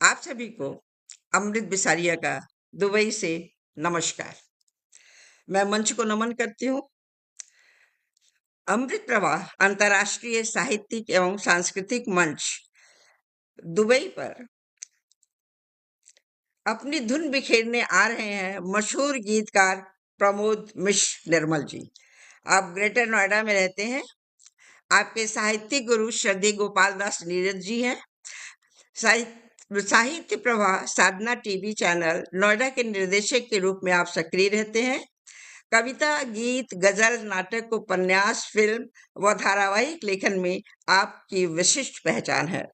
आप सभी को अमृत बिसारिया का दुबई से नमस्कार। मैं मंच को नमन करती हूँ। अमृत प्रवाह अंतर्राष्ट्रीय साहित्यिक एवं सांस्कृतिक मंच दुबई पर अपनी धुन बिखेरने आ रहे हैं मशहूर गीतकार प्रमोद मिश्र निर्मल जी। आप ग्रेटर नोएडा में रहते हैं। आपके साहित्यिक गुरु श्रद्धेय गोपाल दास नीरज जी हैं। साहित्य प्रवाह साधना टीवी चैनल नोएडा के निर्देशक के रूप में आप सक्रिय रहते हैं। कविता, गीत, गजल, नाटक, उपन्यास, फिल्म व धारावाहिक लेखन में आपकी विशिष्ट पहचान है।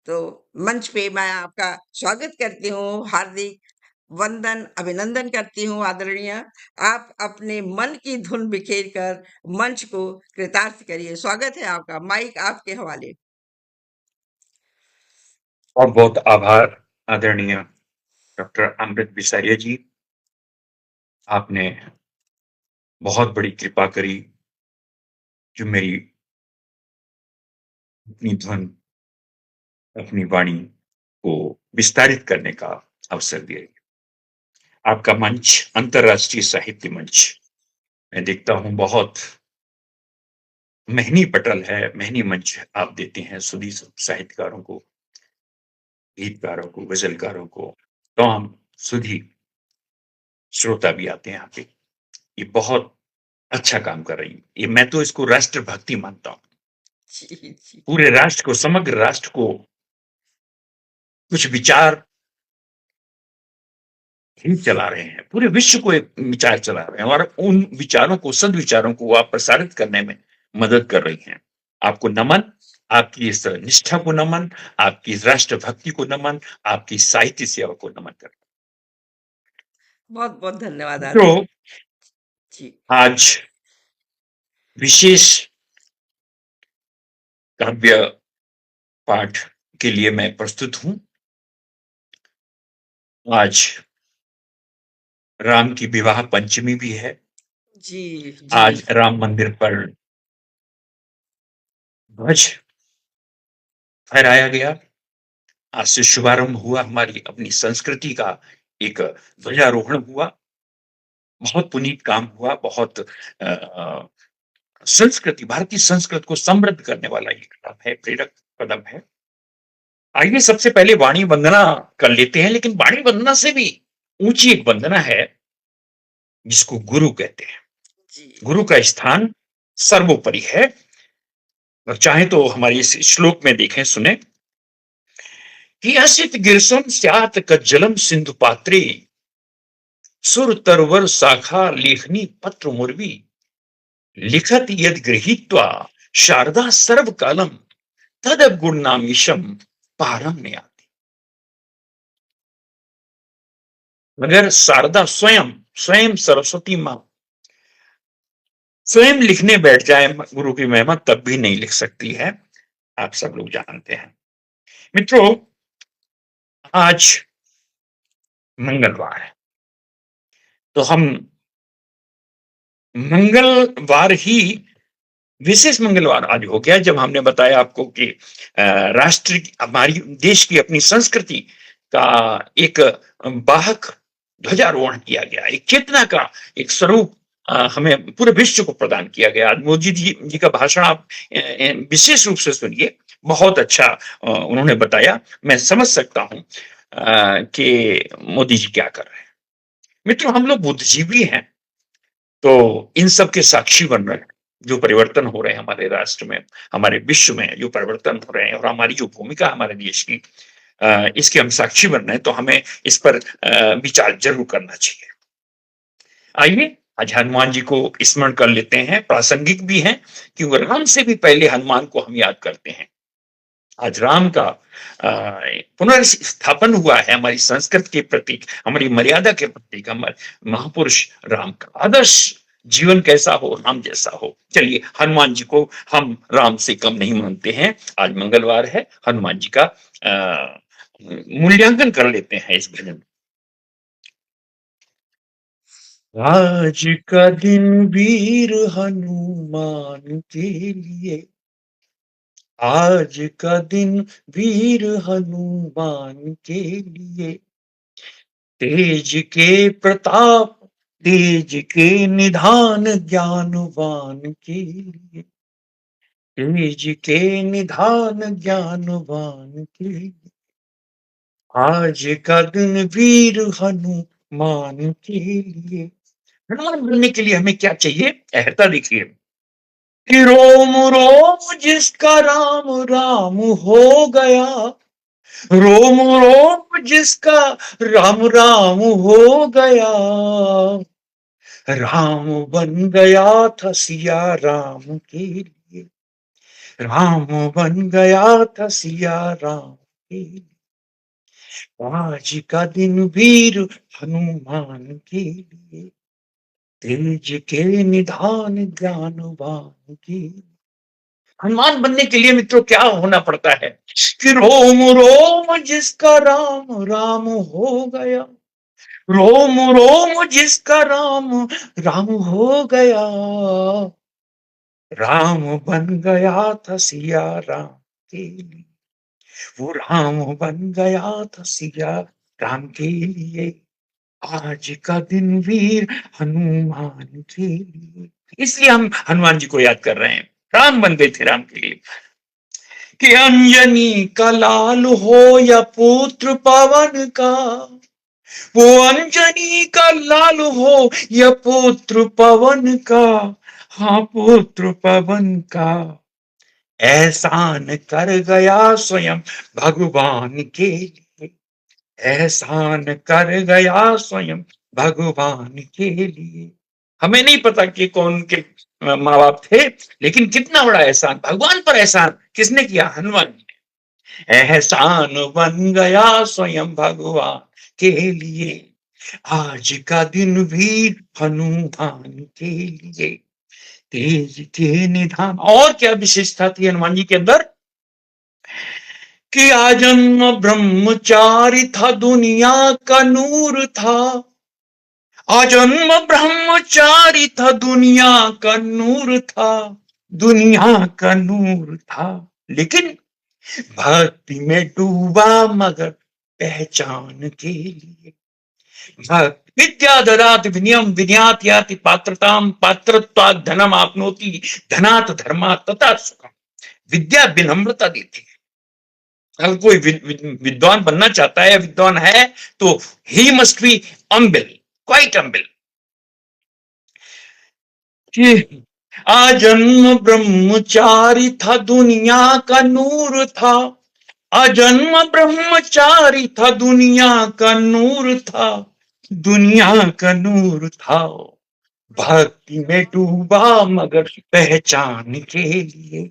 तो मंच पे मैं आपका स्वागत करती हूँ, हार्दिक वंदन, अभिनंदन करती हूँ आदरणीय। आप अपने मन की धुन बिखेर कर मंच को कृतार्थ करिए। स्वागत है आपका। माइक आपके हवाले। बहुत बहुत आभार आदरणीय डॉक्टर अमृत बिसारिया जी। आपने बहुत बड़ी कृपा करी जो मेरी अपनी धुन, अपनी वाणी को विस्तारित करने का अवसर दिया। आपका मंच अंतर्राष्ट्रीय साहित्य मंच मैं देखता हूँ बहुत मेहनी पटल है, मेहनी मंच आप देते हैं सभी साहित्यकारों को, गीतकारों को, गजलकारों को, तो हम सुधी श्रोता भी आते हैं यहाँ पे। ये बहुत अच्छा काम कर रही है। ये मैं तो इसको राष्ट्रभक्ति मानता हूँ। जी, जी। पूरे राष्ट्र को, समग्र राष्ट्र को कुछ विचार ही चला रहे हैं, पूरे विश्व को एक विचार चला रहे हैं और उन विचारों को, सद्विचारों को आप प्रसारित करने में मदद कर रही हैं। आपको नमन, आपकी इस निष्ठा को नमन, आपकी इस राष्ट्रभक्ति को नमन, आपकी साहित्य सेवा को नमन कर। बहुत बहुत धन्यवाद तो आदरणीय जी। आज विशेष काव्य पाठ के लिए मैं प्रस्तुत हूं। आज राम की विवाह पंचमी भी है। जी, जी। आज राम मंदिर पर ध्वज फहराया गया। आज से शुभारंभ हुआ हमारी अपनी संस्कृति का एक ध्वजारोहण हुआ। बहुत पुनीत काम हुआ। बहुत संस्कृति, भारतीय संस्कृति को समृद्ध करने वाला ये कदम है, प्रेरक कदम है। आइए सबसे पहले वाणी वंदना कर लेते हैं, लेकिन वाणी वंदना से भी ऊंची एक वंदना है जिसको गुरु कहते हैं। जी। गुरु का स्थान सर्वोपरि है। और चाहे तो हमारी इस श्लोक में देखें, सुने कि असित गिरसम स्यात् कज्जलम सिंधु पात्रे सुर तरवर शाखा लेखनी पत्र मुर्वी लिखत यद गृहीत्वा शारदा सर्वकालम तद गुणनामीशम पारम्य। अगर शारदा स्वयं स्वयं सरस्वती मां स्वयं लिखने बैठ जाए गुरु की महिमा, तब भी नहीं लिख सकती है। आप सब लोग जानते हैं। मित्रों, आज मंगलवार है, तो हम मंगलवार ही विशेष मंगलवार आज हो गया जब हमने बताया आपको कि राष्ट्र हमारी देश की अपनी संस्कृति का एक वाहक ध्वजारोहण किया गया, एक चेतना का एक स्वरूप हमें पूरे विश्व को प्रदान किया गया। आज मोदी जी का भाषण आप विशेष रूप से सुनिए। बहुत अच्छा उन्होंने बताया। मैं समझ सकता हूं कि मोदी जी क्या कर रहे हैं। मित्रों, हम लोग बुद्धिजीवी हैं, तो इन सब के साक्षी बन रहे हैं। जो परिवर्तन हो रहे हैं हमारे राष्ट्र में, हमारे विश्व में जो परिवर्तन हो रहे हैं, और हमारी जो भूमिका हमारे देश की, इसके हम साक्षी बन रहे हैं, तो हमें इस पर विचार जरूर करना चाहिए। आइए आज हनुमान जी को स्मरण कर लेते हैं। प्रासंगिक भी हैं क्योंकि राम से भी पहले हनुमान को हम याद करते हैं। आज राम का पुनर्स्थापन हुआ है हमारी संस्कृति के प्रतीक, हमारी मर्यादा के प्रतीक, हमारे महापुरुष राम का आदर्श जीवन कैसा हो, राम जैसा हो। चलिए, हनुमान जी को हम राम से कम नहीं मानते हैं। आज मंगलवार है, हनुमान जी का मूल्यांकन कर लेते हैं इस भजन। आज का दिन वीर हनुमान के लिए आज का दिन वीर हनुमान के लिए, तेज के प्रताप, तेज के निधान, ज्ञानवान के लिए, तेज के निधान, ज्ञानवान के लिए, आज का दिन वीर हनुमान के लिए। हनुमान बनने के लिए हमें क्या चाहिए? अहर्ता देखिए कि रोम रोम जिसका राम राम हो गया, रोम रोम जिसका राम राम हो गया, राम बन गया था सिया राम के लिए, राम बन गया था सिया राम के लिए, आज का दिन वीर हनुमान के लिए, तेज के निधान, ज्ञानवान के लिए। हनुमान बनने के लिए मित्रों क्या होना पड़ता है कि रोम रोम जिसका राम राम हो गया, रोम रोम जिसका राम राम हो गया, राम बन गया था सिया राम के लिए, वो राम बन गया था सिया राम के लिए, आज का दिन वीर हनुमान के लिए। इसलिए हम हनुमान जी को याद कर रहे हैं, राम बन गए थे राम के लिए। कि अंजनी का लाल हो या पुत्र पवन का, वो अंजनी का लाल हो या पुत्र पवन का, हाँ पुत्र पवन का, एहसान कर गया स्वयं भगवान के लिए, एहसान कर गया स्वयं भगवान के लिए। हमें नहीं पता कि कौन के माँ बाप थे, लेकिन कितना बड़ा एहसान भगवान पर एहसान किसने किया? हनुमान ने। एहसान बन गया स्वयं भगवान के लिए, आज का दिन भी हनुमान के लिए, तेज के निधान। और क्या विशेषता थी हनुमान जी के अंदर कि आजन्म ब्रह्मचारी था, दुनिया का नूर था, आजन्म ब्रह्मचारी था, दुनिया का नूर था, दुनिया का नूर था, लेकिन भक्ति में डूबा मगर पहचान के लिए, विद्या ददाति विनयम विनयात याति पात्रताम पात्रत्वात् धनम आपनोति धनात् धर्मात् तथा सुखम। विद्या विनम्रता देती है। अगर कोई विद्वान बनना चाहता है, विद्वान है, तो he must be humble, quite humble. आजन्म ब्रह्मचारी था, दुनिया का नूर था, आजन्म ब्रह्मचारी था, दुनिया का नूर था, दुनिया का नूर था, भक्ति में डूबा मगर पहचान के लिए,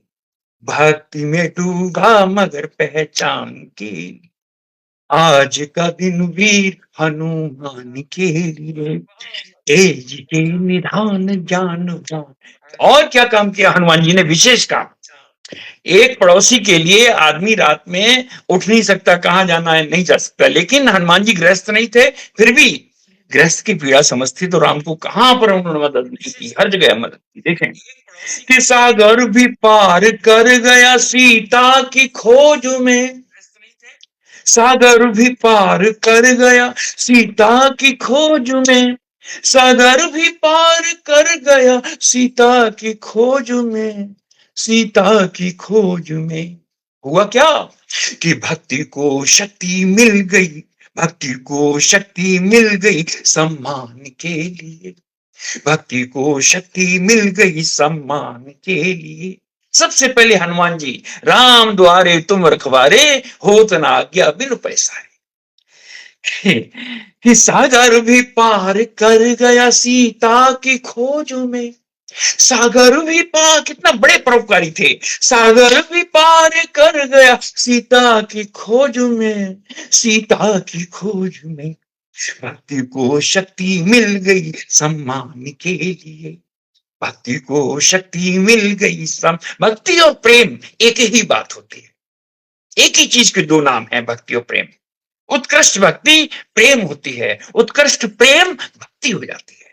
भक्ति में डूबा मगर पहचान के लिए, आज का दिन वीर हनुमान के लिए, तेज के निधान ज्ञानवान। और क्या काम किया हनुमान जी ने? विशेष काम। एक पड़ोसी के लिए आदमी रात में उठ नहीं सकता, कहां जाना है नहीं जा सकता, लेकिन हनुमान जी गृहस्थ नहीं थे, फिर भी गृहस्थ की पीड़ा समझती तो राम को कहां पर उन्होंने मदद नहीं की, हर जगह मदद की। देखें कि सागर भी पार कर गया सीता की खोज में, सागर भी पार कर गया सीता की खोज में, सागर भी पार कर गया सीता की खोज में, सीता की खोज में। हुआ क्या कि भक्ति को शक्ति मिल गई, भक्ति को शक्ति मिल गई सम्मान के लिए, भक्ति को शक्ति मिल गई सम्मान के लिए। सबसे पहले हनुमान जी, राम द्वारे तुम रखवारे, होत न आज्ञा बिनु पैसारे। कि सागर भी पार कर गया सीता की खोज में, सागर भी पार, कितना बड़े परोपकारी थे, सागर भी पार कर गया सीता की खोज में, सीता की खोज में, भक्ति को शक्ति मिल गई सम्मान के लिए, भक्ति को शक्ति मिल गई भक्ति और प्रेम एक ही बात होती है, एक ही चीज के दो नाम है, भक्ति और प्रेम। उत्कृष्ट भक्ति प्रेम होती है, उत्कृष्ट प्रेम भक्ति हो जाती है।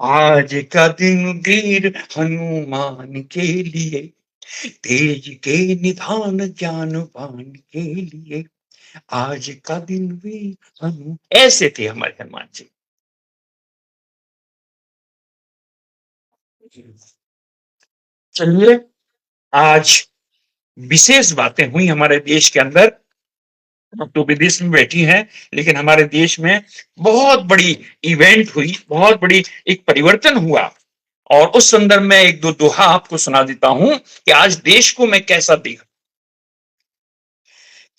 आज का दिन वीर हनुमान के लिए, तेज के निधान ज्ञानवान के लिए आज का दिन भी ऐसे थे हमारे हनुमान जी। चलिए, आज विशेष बातें हुई हमारे देश के अंदर। अब तो विदेश में बैठी हैं, लेकिन हमारे देश में बहुत बड़ी इवेंट हुई, बहुत बड़ी एक परिवर्तन हुआ। और उस संदर्भ में एक दो दोहा आपको सुना देता हूं कि आज देश को मैं कैसा देखा।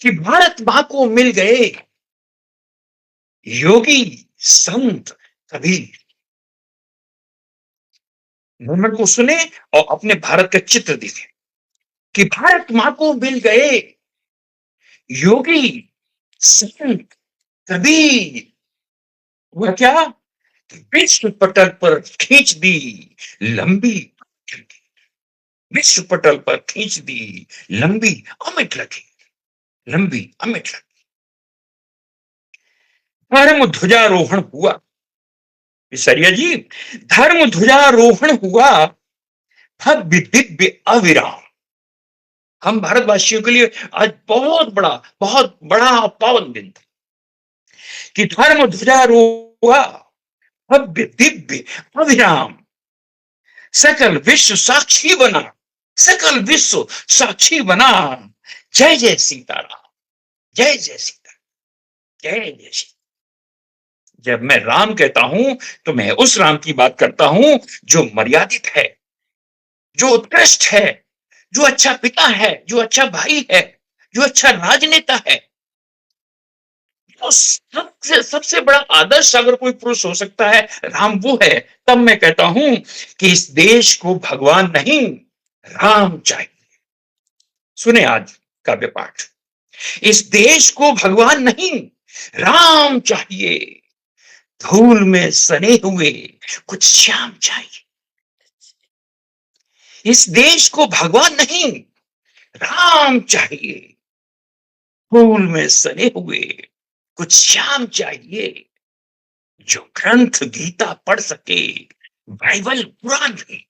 कि भारत मां को मिल गए योगी संत कबीर। मूवमेंट को सुने और अपने भारत का चित्र देखें कि भारत मां को मिल गए योगी संत कबीर। वह क्या, विश्व पटल पर खींच दी लंबी, विश्व पटल पर खींच दी लंबी अमिट लगी, लंबी अमिट लगी। धर्म ध्वजारोहण हुआ, सरिया जी, धर्म ध्वजारोहण हुआ भव्य दिव्य अविराम। हम भारतवासियों के लिए आज बहुत बड़ा पावन दिन था कि धर्म ध्वजारोहण हुआ भव्य दिव्य अविराम। सकल विश्व साक्षी बना, सकल विश्व साक्षी बना। जय जय सीताराम, जय जय सीताराम, जय जय सीताराम। जब मैं राम कहता हूं तो मैं उस राम की बात करता हूं जो मर्यादित है, जो उत्कृष्ट है, जो अच्छा पिता है, जो अच्छा भाई है, जो अच्छा राजनेता है। तो सबसे सबसे बड़ा आदर्श अगर कोई पुरुष हो सकता है, राम वो है। तब मैं कहता हूं कि इस देश को भगवान नहीं, राम चाहिए। सुने आज काव्य पाठ, इस देश को भगवान नहीं, राम चाहिए। धूल में सने हुए कुछ श्याम चाहिए। इस देश को भगवान नहीं, राम चाहिए। धूल में सने हुए कुछ श्याम चाहिए। जो ग्रंथ गीता पढ़ सके, बाइबल कुरान भी,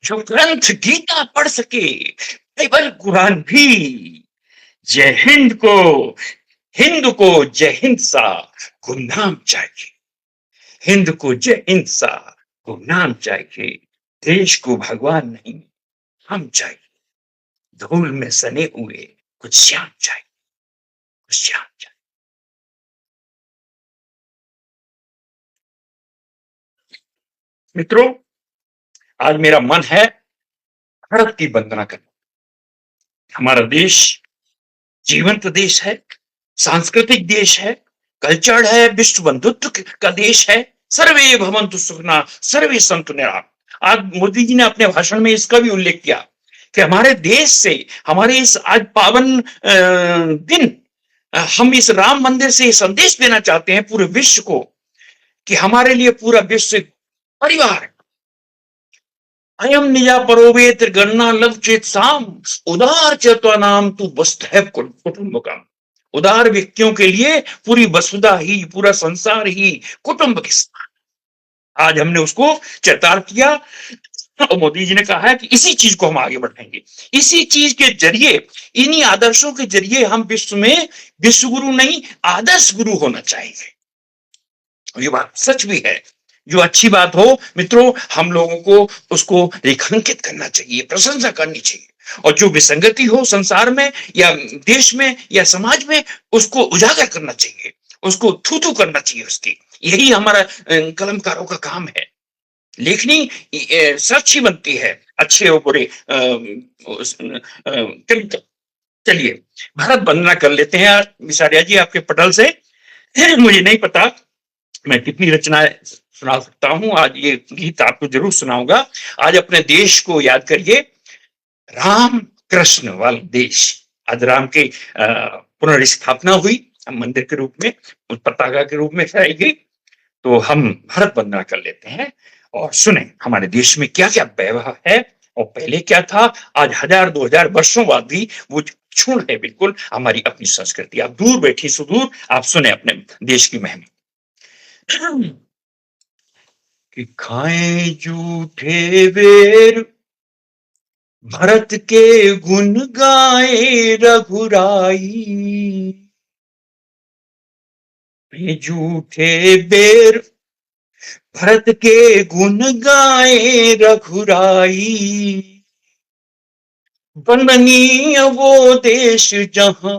जो ग्रंथ गीता पढ़ सके, बाइबल कुरान भी। जय हिंद को, हिंद को जय हिंद सा गुमनाम चाहिए। हिंद को जय हिंद सा गुमनाम चाहिए। देश को भगवान नहीं, हम चाहिए। धूल में सने हुए कुछ श्याम चाहिए, कुछ श्याम चाहिए। मित्रों, आज मेरा मन है भारत की वंदना करना। हमारा देश जीवंत देश है, सांस्कृतिक देश है, कल्चर्ड है, विश्व बंधुत्व का देश है। सर्वे भवन्तु सुखिनः, सर्वे सन्तु निरामयाः। आज मोदी जी ने अपने भाषण में इसका भी उल्लेख किया कि हमारे देश से, हमारे इस आज पावन दिन, हम इस राम मंदिर से संदेश देना चाहते हैं पूरे विश्व को कि हमारे लिए पूरा विश्व परिवार। अयम निजा परोवेत गणना लव चेत साम, उदार चेतवा नाम तू वस्तुतः कुटुंबकम। उदार व्यक्तियों के लिए पूरी वसुधा ही, पूरा संसार ही कुटुंब के समान। आज हमने उसको चरितार्थ किया और मोदी जी ने कहा है कि इसी चीज को हम आगे बढ़ाएंगे। इसी चीज के जरिए, इन्हीं आदर्शों के जरिए हम विश्व में विश्व गुरु नहीं, आदर्श गुरु होना चाहिए। ये बात सच भी है। जो अच्छी बात हो मित्रों, हम लोगों को उसको रेखांकित करना चाहिए, प्रशंसा करनी चाहिए। और जो विसंगति हो संसार में या देश में या समाज में, उसको उजागर करना चाहिए, उसको थू करना चाहिए उसकी। यही हमारा कलमकारों का काम है। लेखनी सच ही बनती है, अच्छे और बुरे। चलिए भारत वंदना कर लेते हैं विसारिया जी आपके पटल से। मुझे नहीं पता मैं कितनी रचनाएं सुना सकता हूं, आज ये गीत आपको जरूर सुनाऊंगा। आज अपने देश को याद करिए, राम कृष्ण वाला देश। आज राम की पुनर्स्थापना हुई मंदिर के रूप में, पताका के रूप में फहराई गई। तो हम भारत वंदना कर लेते हैं और सुने हमारे देश में क्या क्या वैभव है और पहले क्या था। आज 1000-2000 वर्षों बाद भी वो क्षुण है बिल्कुल हमारी अपनी संस्कृति। आप दूर बैठी सुदूर, आप सुने अपने देश की महिमा। कि खाएं जूठे बेर भरत के गुण गाए रघुराई, ये झूठे बेर भरत के गुण गाए रघुराई, वंदनीय वो देश जहां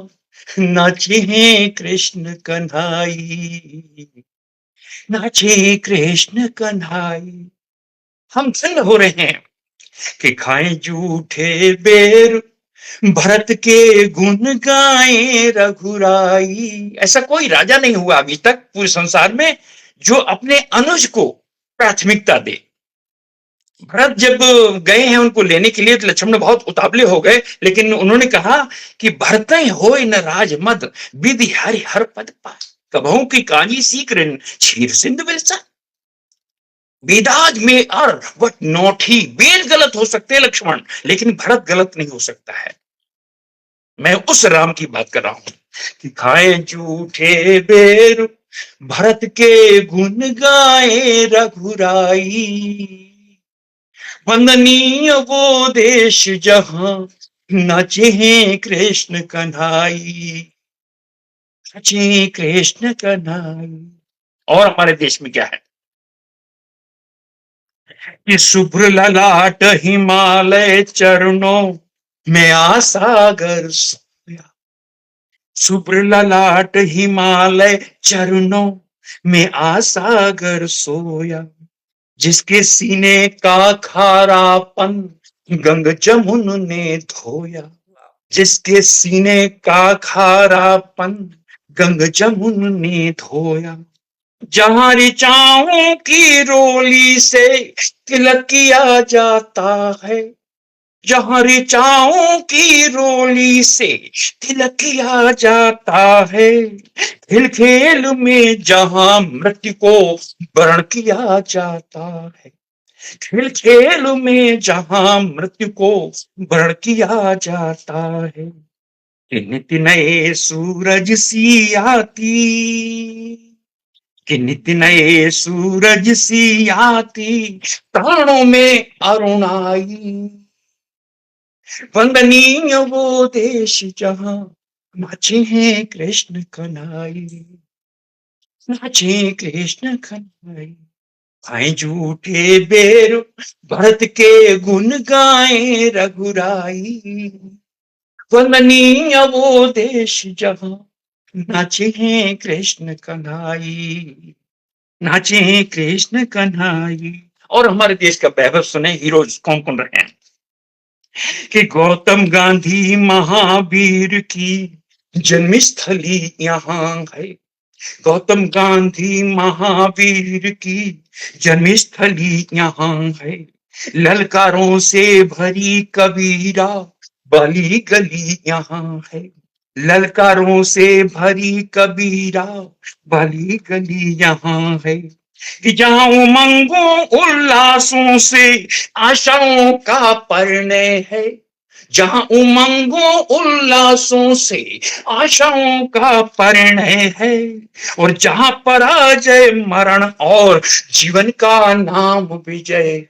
नाचे हैं कृष्ण कन्हाई, नाचे कृष्ण कन्हाई। हम धन्य हो रहे हैं कि खाएं झूठे बेर, भरत के गुण गाए रघुराई। ऐसा कोई राजा नहीं हुआ अभी तक पूरे संसार में जो अपने अनुज को प्राथमिकता दे। भरत जब गए हैं उनको लेने के लिए तो लक्ष्मण बहुत उतावले हो गए, लेकिन उन्होंने कहा कि भरत होय न राज मद, विधि हरि हर पद पाए, कबहू की काजी सीकरन क्षीर सिंधु बिलसा। वेदाज में आर वट नॉट ही, वेद गलत हो सकते हैं लक्ष्मण, लेकिन भरत गलत नहीं हो सकता है। मैं उस राम की बात कर रहा हूं कि खाए झूठे बेर, भरत के गुण गाए रघुराई, वंदनीय वो देश जहां नाचे हैं कृष्ण कन्हाई, नाचे कृष्ण कन्हाई। और हमारे देश में क्या है कि शुभ्र ललाट हिमालय चरणों में आसागर सोया, शुभ्र ललाट हिमालय चरणों में आसागर सोया, जिसके सीने का खारापन गंग जमुन ने धोया, जिसके सीने का खारापन गंग जमुन ने धोया, जहां ऋचाओं की रोली से तिलक किया जाता है, जहां ऋचाओं की रोली से तिलक किया जाता है, खेल खेल में जहां मृत्यु को वरण किया जाता है, खेल खेल में जहां मृत्यु को वरण किया जाता है, कि नित्य नए सूरज सी आती, कि नित्य नए सूरज सी आती, प्राणों में अरुण आई, वंदनीय वो देश जहां नाचे हैं कृष्ण कन्हाई, नाचे कृष्ण कन्हाई। खाए झूठे बेर, भरत के गुण गाए रघुराई, वंदनीय वो देश जहां नाचे हैं कृष्ण कन्हाई, नाचे हैं कृष्ण कन्हाई। और हमारे देश का वैभव सुने, हीरोज कौन कौन रहे हैं कि गौतम गांधी महावीर की जन्मस्थली यहाँ है, गौतम गांधी महावीर की जन्मस्थली यहाँ है, ललकारों से भरी कबीरा वाली गली यहाँ है, ललकारों से भरी कबीरा वाली गली यहाँ है, कि जहां उमंगों उल्लासों से आशाओं का परिणय है, जहां उमंगों उल्लासों से आशाओं का परिणय है, और जहां पराजय मरण और जीवन का नाम विजय,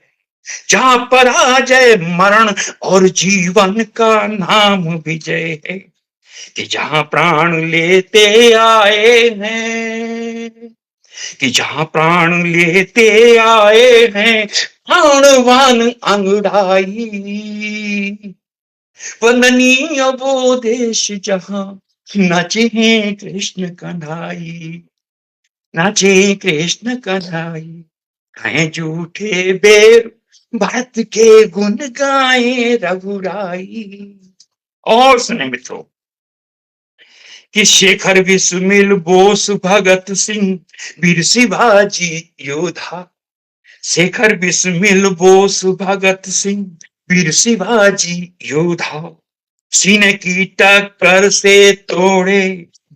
जहां पराजय मरण और जीवन का नाम विजय है, कि जहां प्राण लेते आए हैं, कि जहां प्राण लेते आए हैं प्राणवान अंगड़ाई, वंदनीय वो देश जहां नाचे हैं कृष्ण कन्हाई, नाचे कृष्ण कन्हाई। खाए झूठे बेर, भरत के गुण गाए रघुराई। और सुने मित्रों कि शेखर विस्मिल बोस भगत सिंह वीर शिवाजी योधा, शेखर विस्मिल बोस भगत सिंह वीर शिवाजी योधा, सीने की टक्कर से तोड़े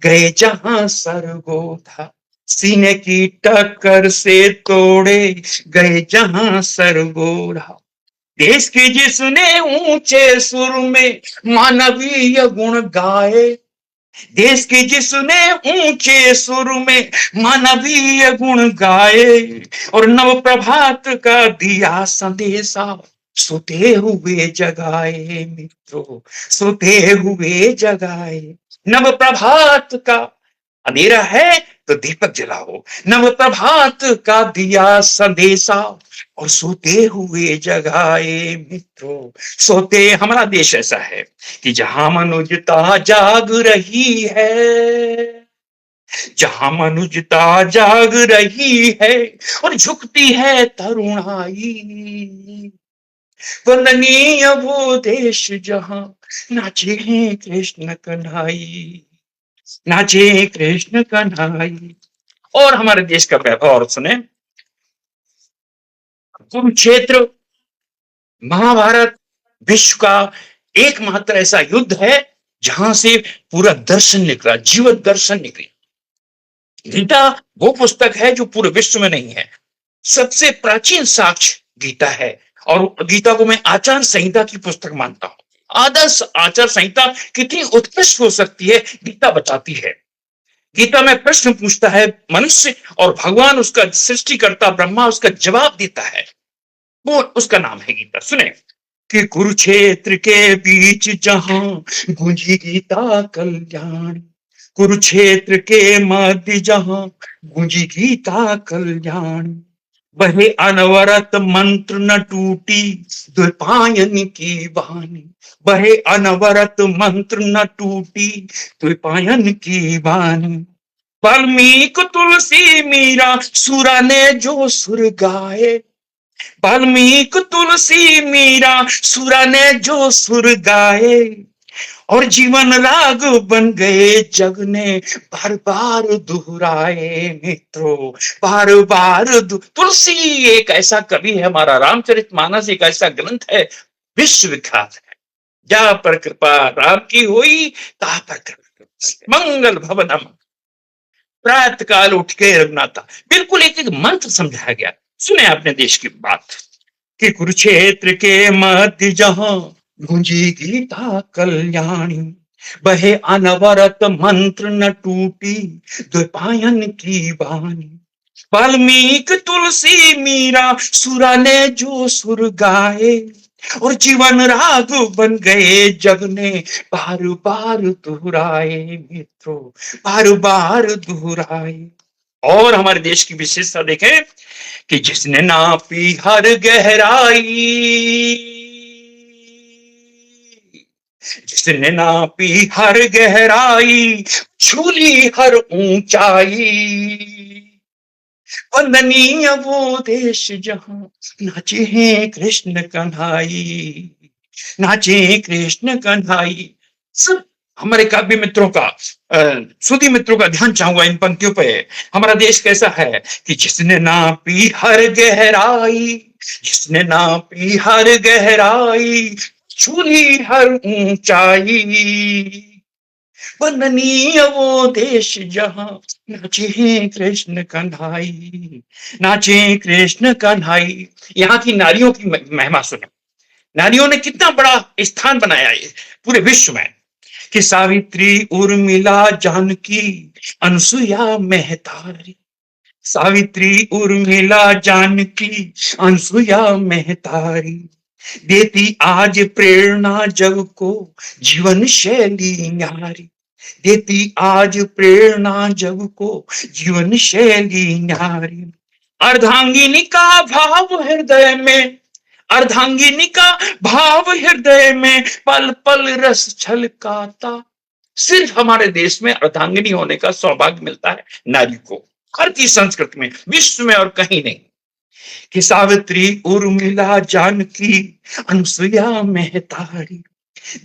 गए जहां सरगोधा, सीने की टक्कर से तोड़े गए जहां सरगोधा, देश की जिसने ऊंचे सुर में मानवीय गुण गाए, देश की जिसने ऊंचे सुर में मानवीय गुण गाए, और नव प्रभात का दिया संदेशा सोते हुए जगाए मित्रों, सोते हुए जगाए। नव प्रभात का अंधेरा है तो दीपक जलाओ, नव प्रभात का दिया संदेशा और सोते हुए जगाए मित्रों। सोते, हमारा देश ऐसा है कि जहां मनुष्यता जाग रही है, जहां मनुष्यता जाग रही है और झुकती है तरुणाई, वंदनीय वो देश जहां नाचे हैं कृष्ण कन्हाई, नाचे कृष्ण कन्हाई। और हमारे देश का वैभव और सुने, कुरुक्षेत्र महाभारत विश्व का एकमात्र ऐसा युद्ध है जहां से पूरा दर्शन निकला, जीवन दर्शन निकला। गीता वो पुस्तक है जो पूरे विश्व में नहीं है, सबसे प्राचीन साक्ष्य गीता है। और गीता को मैं आचार संहिता की पुस्तक मानता हूं। आदर्श आचार संहिता कितनी उत्कृष्ट हो सकती है, गीता बताती है। गीता में प्रश्न पूछता है मनुष्य और भगवान, उसका सृष्टिकर्ता ब्रह्मा उसका जवाब देता है, वो उसका नाम है गीता। सुने कि कुरुक्षेत्र के बीच जहां गूंजी गीता कल्याण, कुरुक्षेत्र के मध्य जहां गूंजी गीता कल्याण, बहे अनवरत मंत्र न टूटी द्वैपायन की वाणी, बहे अनवरत मंत्र न टूटी द्वैपायन की वाणी। वाल्मीकि तुलसी मीरा सुरा ने जो सुर गाए, वाल्मीकि तुलसी मीरा सुरा ने जो सुर गाए और जीवन राग बन गए जग ने बार बार दोहराए मित्रों, बार बार। तुलसी एक ऐसा कवि है, हमारा रामचरितमानस एक ऐसा ग्रंथ है विश्व विख्यात है। जा पर कृपा राम की हुई, ता पर कृपा मंगल भवनम। प्रातः काल उठ के रघुनाथा, बिल्कुल एक एक मंत्र समझाया गया। सुने अपने देश की बात कि कुरुक्षेत्र के मध्य जहां गूंजी गीता कल्याणी, बहे अनवरत मंत्र न टूटी द्वैपायन की वाणी, वाल्मीकि तुलसी मीरा सुरा ने जो सुर गाए और जीवन राग बन गए जग ने बार बार दोहराए मित्रों, बार बार दोहराए। और हमारे देश की विशेषता देखें कि जिसने नापी हर गहराई, जिसने नापी हर गहराई, छूली हर ऊंचाई, वंदनीय वो देश जहां नाचे हैं कृष्ण कन्हाई, नाचे कृष्ण कन्हाई। सब हमारे काव्य मित्रों का, सुधी मित्रों का ध्यान चाहूंगा इन पंक्तियों पे। हमारा देश कैसा है कि जिसने नापी हर गहराई, जिसने नापी हर गहराई, छूली हर ऊंचाई, वंदनीय वो देश जहां नाचे हैं कृष्ण कन्हाई, नाचे कृष्ण कन्हाई। यहाँ की नारियों की महिमा सुनो, नारियों ने कितना बड़ा स्थान बनाया है पूरे विश्व में कि सावित्री उर्मिला जानकी अनसुया मेहतारी, सावित्री उर्मिला जानकी अनसुया मेहतारी, देती आज प्रेरणा जग को जीवन शैली न्यारी, देती आज प्रेरणा जग को जीवन शैली न्यारी। अर्धांगिनी का भाव हृदय में, अर्धांगिनी का भाव हृदय में पल पल रस छलकाता। सिर्फ हमारे देश में अर्धांगिनी होने का सौभाग्य मिलता है नारी को, हर की संस्कृति में, विश्व में और कहीं नहीं। कि सावित्री उर्मिला जानकी अनसुया मेहतारी,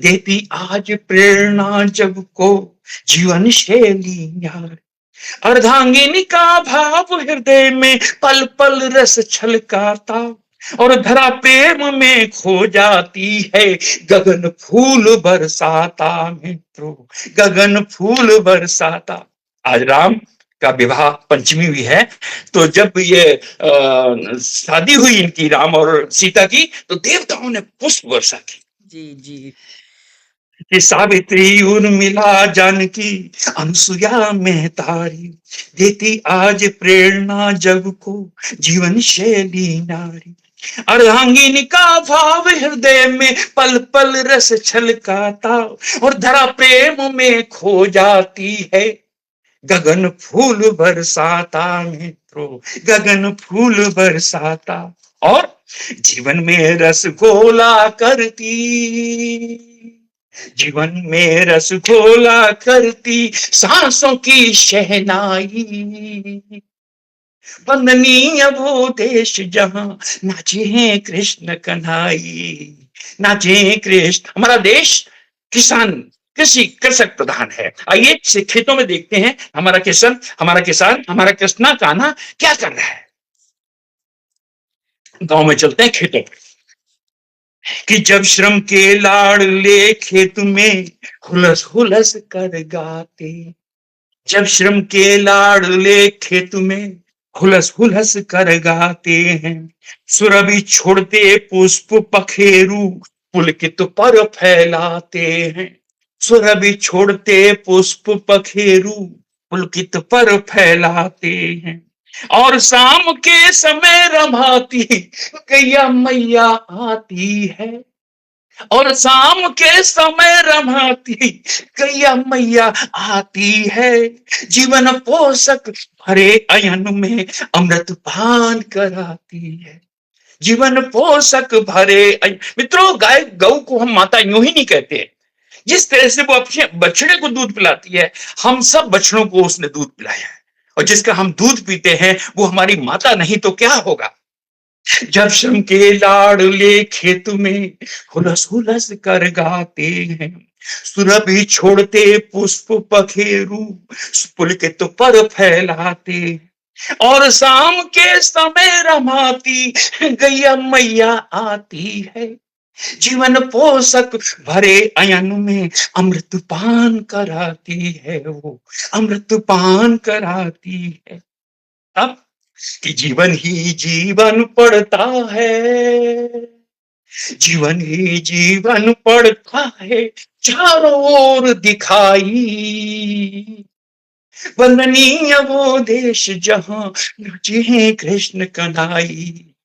देती आज प्रेरणा जग को जीवन शैली न्यारी। अर्धांगिनी का भाव हृदय में पल पल रस छलकाता और धरा प्रेम में खो जाती है, गगन फूल बरसाता मित्रों, गगन फूल बरसाता। आज राम का विवाह पंचमी हुई है, तो जब ये शादी हुई इनकी राम और सीता की, तो देवताओं ने पुष्प वर्षा की। जी जी। कि सावित्री उर्मिला जानकी अनसुया मेहतारी, देती आज प्रेरणा जग को जीवन शैली नारी। अर्धांगिनी का भाव हृदय में पल पल रस छलकाता, और धरा प्रेम में खो जाती है, गगन फूल बरसाता मित्रों, गगन फूल बरसाता। और जीवन में रस घोला करती, जीवन में रस घोला करती सांसों की शहनाई, वंदनीय वो देश जहां नाचे हैं कृष्ण कन्हाई, नाचे कृष्ण। हमारा देश किसान, कृषि कृषक प्रधान है। आइए खेतों में देखते हैं हमारा किसान, हमारा कृष्णा कान्हा क्या कर रहा है। गांव में चलते हैं खेतों में, कि जब श्रम के लाडले खेत में हुलस हुलस कर गाते, जब श्रम के लाडले खेत में हुलस हुलस कर गाते हैं, सुरभि छोड़ते पुष्प पखेरु पुलकित पर फैलाते हैं, सुरभि छोड़ते पुष्प पखेरु पुलकित पर फैलाते हैं, और शाम के समय रमाती गैया मैया आती है, और शाम के समय रमाती गैया मैया आती है, जीवन पोषक भरे अयन में अमृत पान कराती है, जीवन पोषक भरे मित्रों, गाय गौ को हम माता यूं ही नहीं कहते। जिस तरह से वो अपने बछड़े को दूध पिलाती है, हम सब बछड़ों को उसने दूध पिलाया है, और जिसका हम दूध पीते हैं वो हमारी माता नहीं तो क्या होगा। जब श्रम के लाडले खेत में हुलस हुलस कर गाते हैं, सुरभि छोड़ते पुष्प पखेरु पुलकित पर फैलाते, और शाम के समय रमाती गैया मैया आती है, जीवन पोषक भरे अयन में अमृत पान कराती है, वो अमृत पान कराती है। अब कि जीवन ही जीवन पड़ता है, जीवन ही जीवन पड़ता है चारों ओर दिखाई, वंदनीय वो देश जहां नाचे कृष्ण कन्हाई,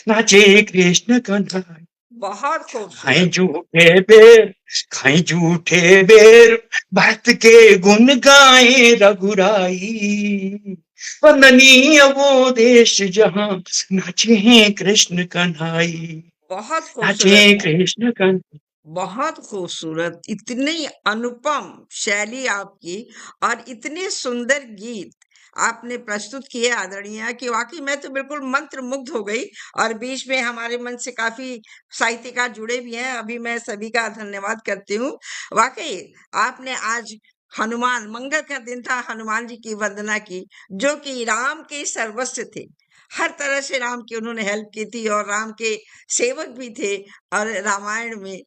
नाचे कृष्ण कन्हाई। बहुत खाएं खूबसूरत। झूठे बेर, खाएं झूठे बेर, भक्त के गुण गाए रघुराई, वंदनीय वो देश जहां नाचे हैं कृष्ण कन्हाई, बहुत नाचे खूबसूरत। कृष्ण कन्हाई। बहुत खूबसूरत, इतनी अनुपम शैली आपकी और इतने सुंदर गीत आपने प्रस्तुत किए आदरणीय, कि वाकई मैं तो बिल्कुल मंत्र मुग्ध हो गई। और बीच में हमारे मन से काफी साहित्यकार जुड़े भी हैं, अभी मैं सभी का धन्यवाद करती हूँ। वाकई आपने आज हनुमान, मंगल का दिन था, हनुमान जी की वंदना की, जो कि राम के सर्वस्व थे। हर तरह से राम की उन्होंने हेल्प की थी, और राम के सेवक भी थे। और रामायण में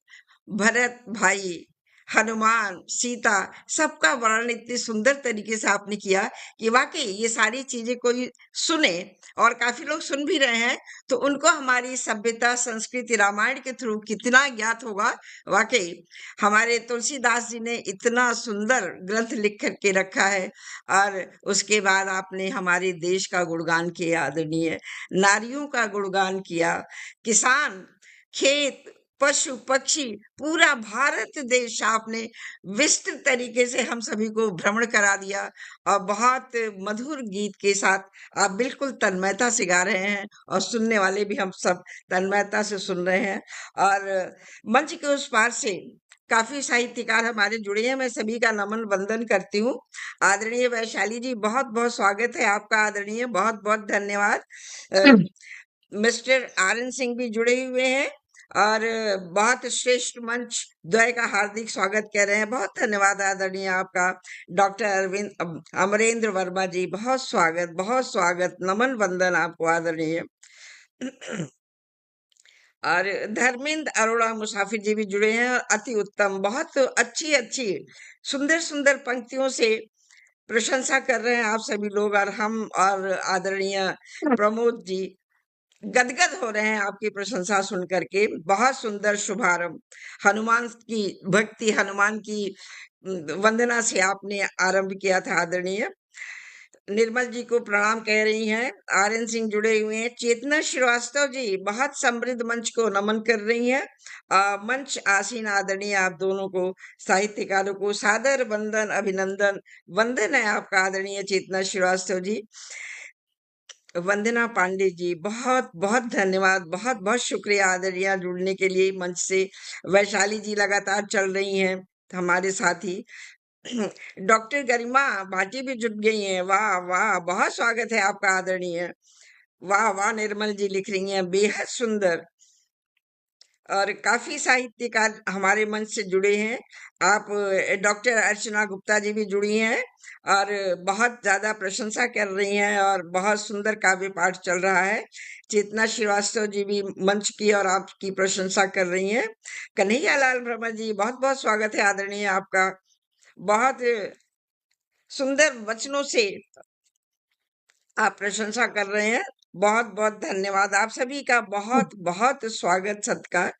भरत भाई, हनुमान, सीता, सबका वर्णन इतने सुंदर तरीके से आपने किया कि वाकई ये सारी चीजें कोई सुने, और काफी लोग सुन भी रहे हैं, तो उनको हमारी सभ्यता, संस्कृति रामायण के थ्रू कितना ज्ञात होगा। वाकई हमारे तुलसीदास जी ने इतना सुंदर ग्रंथ लिख करके रखा है। और उसके बाद आपने हमारे देश का गुणगान किया आदरणीय, नारियों का गुणगान किया, किसान, खेत, पशु पक्षी, पूरा भारत देश आपने विस्तृत तरीके से हम सभी को भ्रमण करा दिया। और बहुत मधुर गीत के साथ आप बिल्कुल तन्मयता से गा रहे हैं, और सुनने वाले भी हम सब तन्मयता से सुन रहे हैं। और मंच के उस पार से काफी साहित्यकार हमारे जुड़े हैं, मैं सभी का नमन वंदन करती हूँ। आदरणीय वैशाली जी, बहुत बहुत स्वागत है आपका आदरणीय, बहुत बहुत धन्यवाद। Mister RN. सिंह भी जुड़े हुए हैं, और बहुत श्रेष्ठ मंच द्वय का हार्दिक स्वागत कह रहे हैं। बहुत धन्यवाद आदरणीय आपका। डॉक्टर अमरेंद्र वर्मा जी, बहुत स्वागत, नमन वंदन आपको आदरणीय। और धर्मेंद्र अरोड़ा मुसाफिर जी भी जुड़े हैं, और अति उत्तम, बहुत अच्छी अच्छी सुंदर सुंदर पंक्तियों से प्रशंसा कर रहे हैं आप सभी लोग। और हम और आदरणीय प्रमोद जी गदगद हो रहे हैं आपकी प्रशंसा सुन करके। बहुत सुंदर शुभारंभ, हनुमान की भक्ति, हनुमान की वंदना से आपने आरंभ किया था आदरणीय। निर्मल जी को प्रणाम कह रही हैं। आर्यन सिंह जुड़े हुए हैं। चेतना श्रीवास्तव जी बहुत समृद्ध मंच को नमन कर रही हैं। मंच आसीन आदरणीय आप दोनों को, साहित्यकारों को सादर वंदन, अभिनंदन। वंदन है आपका आदरणीय चेतना श्रीवास्तव जी। वंदना पांडे जी बहुत बहुत धन्यवाद, बहुत बहुत शुक्रिया आदरणीय जुड़ने के लिए मंच से। वैशाली जी लगातार चल रही हैं हमारे साथी। डॉक्टर गरिमा भाटी भी जुट गई हैं। वाह वाह, बहुत स्वागत है आपका आदरणीय। वाह वाह, निर्मल जी लिख रही हैं बेहद सुंदर। और काफी साहित्यकार हमारे मंच से जुड़े हैं। आप डॉक्टर अर्चना गुप्ता जी भी जुड़ी हैं और बहुत ज्यादा प्रशंसा कर रही हैं और बहुत सुंदर काव्य पाठ चल रहा है। चेतना श्रीवास्तव जी भी मंच की और आपकी प्रशंसा कर रही हैं। कन्हैया लाल भ्रमर जी बहुत बहुत स्वागत है आदरणीय आपका। बहुत सुंदर वचनों से आप प्रशंसा कर रहे हैं। बहुत बहुत धन्यवाद आप सभी का, बहुत बहुत स्वागत सत्कार।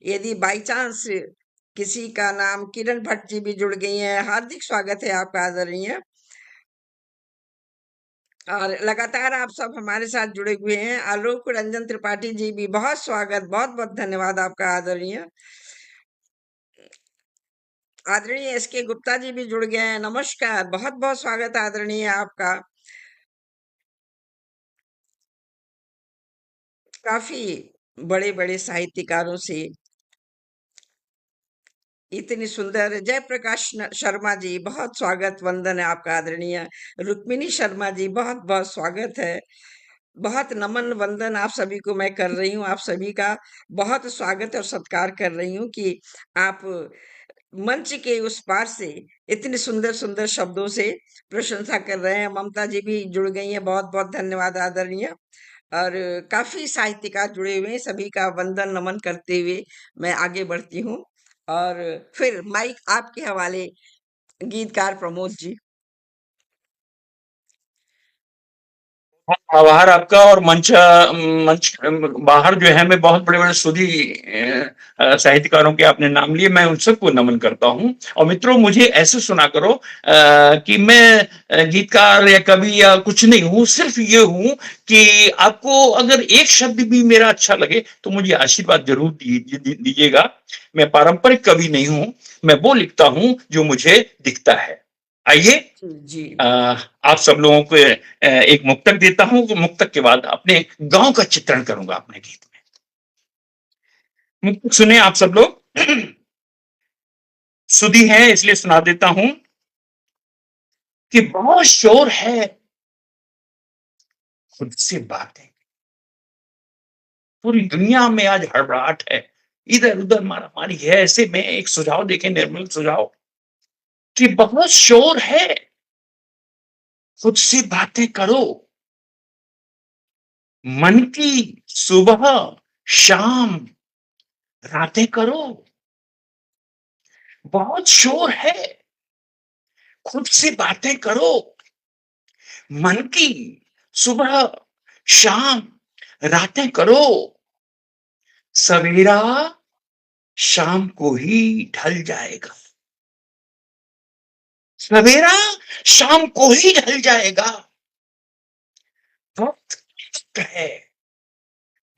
यदि बाई चांस किसी का नाम किरण भट्ट जी भी जुड़ गई हैं, हार्दिक स्वागत है आपका आदरणीय। और लगातार आप सब हमारे साथ जुड़े हुए हैं। आलोक रंजन त्रिपाठी जी भी बहुत स्वागत, बहुत बहुत धन्यवाद आपका आदरणीय। आदरणीय एस के गुप्ता जी भी जुड़ गए हैं, नमस्कार, बहुत बहुत स्वागत आदरणीय आपका। काफी बड़े बड़े साहित्यकारों से इतनी सुंदर। जयप्रकाश शर्मा जी बहुत स्वागत, वंदन है आपका आदरणीय। रुक्मिणी शर्मा जी बहुत बहुत स्वागत है। बहुत नमन वंदन आप सभी को मैं कर रही हूँ। आप सभी का बहुत स्वागत और सत्कार कर रही हूँ कि आप मंच के उस पार से इतने सुंदर सुंदर शब्दों से प्रशंसा कर रहे हैं। ममता जी भी जुड़ गई हैं, बहुत बहुत धन्यवाद आदरणीय। और काफी साहित्यकार जुड़े हुए हैं, सभी का वंदन नमन करते हुए मैं आगे बढ़ती हूँ। और फिर माइक आपके हवाले, गीतकार प्रमोद जी। आभार आपका। और मंच बाहर जो है, मैं बहुत बड़े-बड़े सुधी साहित्यकारों के आपने नाम लिए, मैं उन सबको नमन करता हूँ। और मित्रों, मुझे ऐसे सुना करो कि मैं गीतकार या कवि या कुछ नहीं हूँ, सिर्फ ये हूँ कि आपको अगर एक शब्द भी मेरा अच्छा लगे तो मुझे आशीर्वाद जरूर दीजिएगा। मैं पारंपरिक कवि नहीं हूँ, मैं वो लिखता हूँ जो मुझे दिखता है। आइए जी आप सब लोगों को एक मुक्तक देता हूं। मुक्तक के बाद अपने गांव का चित्रण करूंगा अपने गीत में। मुक्तक सुने आप सब लोग। सुधी है इसलिए सुना देता हूं कि बहुत शोर है, खुद से बातें। पूरी दुनिया में आज हड़बड़ाहट है, इधर उधर मारा मारी है। ऐसे में एक सुझाव देखें, निर्मल सुझाव, कि बहुत शोर है, खुद से बातें करो। मन की सुबह शाम रातें करो। बहुत शोर है, खुद से बातें करो। मन की सुबह शाम रातें करो। सवेरा शाम को ही ढल जाएगा। सवेरा शाम को ही ढल जाएगा। वक्त है,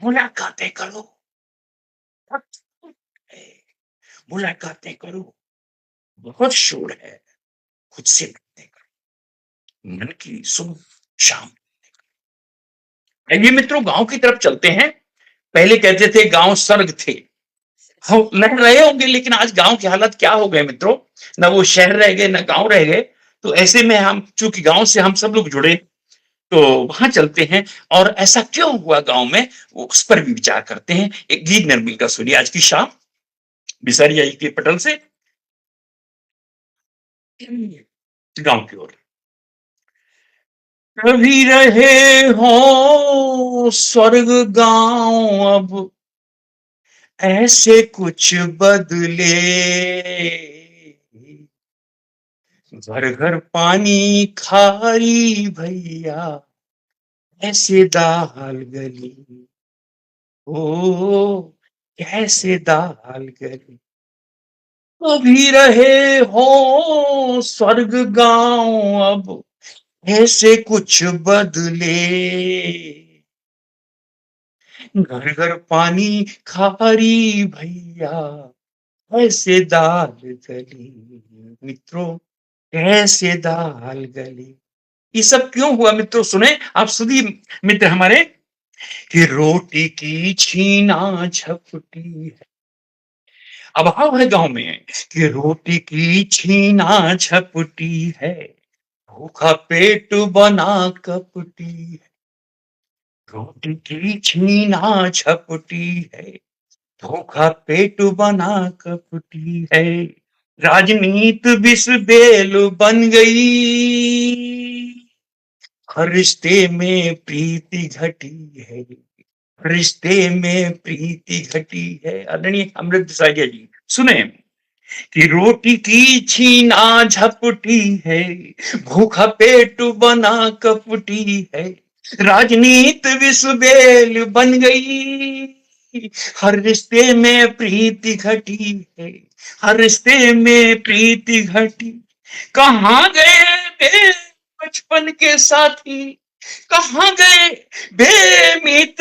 मुलाकातें करो। वक्त है, मुलाकातें करो। बहुत शोर है, खुद से बातें करो। मन की सुबह शाम। ये मित्रों, गांव की तरफ चलते हैं। पहले कहते थे गांव स्वर्ग थे, हम रह रहे होंगे, लेकिन आज गांव की हालत क्या हो गए मित्रों। ना वो शहर रह गए, ना गांव रह गए। तो ऐसे में हम, चूंकि गांव से हम सब लोग जुड़े, तो वहां चलते हैं। और ऐसा क्यों हुआ गांव में, उस पर भी विचार करते हैं। एक गीत निर्मल का सुनिए आज की शाम, बिसारिया जी के पटल से, गांव की ओर। कभी रहे हो स्वर्ग गांव, अब ऐसे कुछ बदले। घर घर पानी खारी भैया, ऐसे दाल गली। ओ कैसे दाल गली। कभी रहे हो स्वर्ग गांव, अब ऐसे कुछ बदले, घर घर पानी खारी भैया, ऐसे दाल गली। मित्रों, कैसे दाल गली। ये सब क्यों हुआ मित्रों? सुने आप सभी मित्र हमारे, कि रोटी की छीना झपटी है। अभाव है गांव में कि रोटी की छीना झपटी है, भूखा पेट बना कपटी है। रोटी की छीना झपटी है, भूखा पेट बना कपटी है। राजनीति विष बेल बन गई, हर रिश्ते में प्रीति घटी है। रिश्ते में प्रीति घटी है। आदरणीय अमृत साहिया जी सुने, कि रोटी की छीना झपटी है, भूखा पेट बना कपटी है। राजनीति विष बेल बन गई, हर रिश्ते में प्रीति घटी है। हर रिश्ते में प्रीति घटी। कहाँ गए बे बचपन के साथी, कहाँ गए बेमित,